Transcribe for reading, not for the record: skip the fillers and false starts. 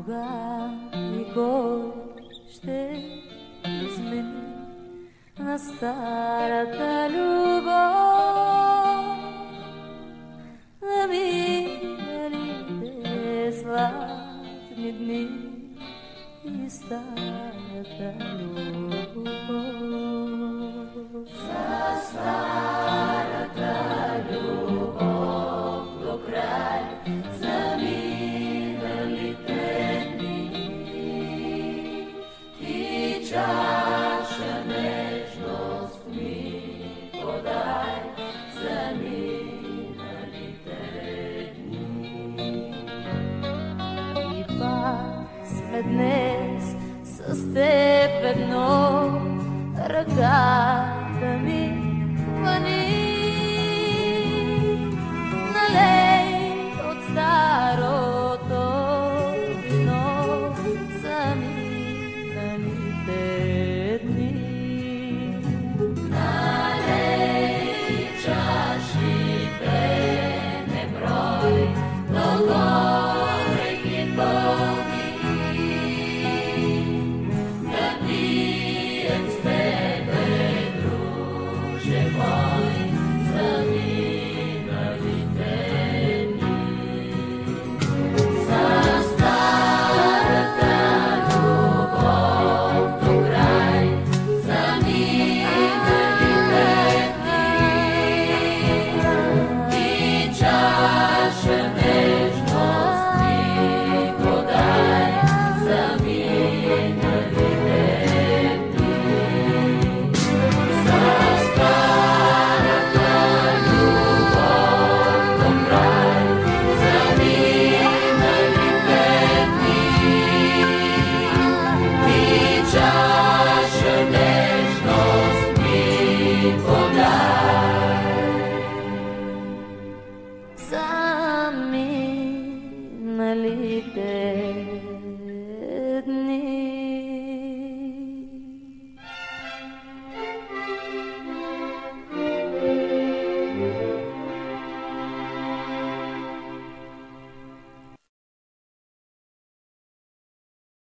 кога и кой ще измени на старата любов, на миналите сладни дни и старата любов. За старата любов до край, за миналите дни и чаша нежност ми подай, за миналите дни. И пак сме днес с теб едно, ръка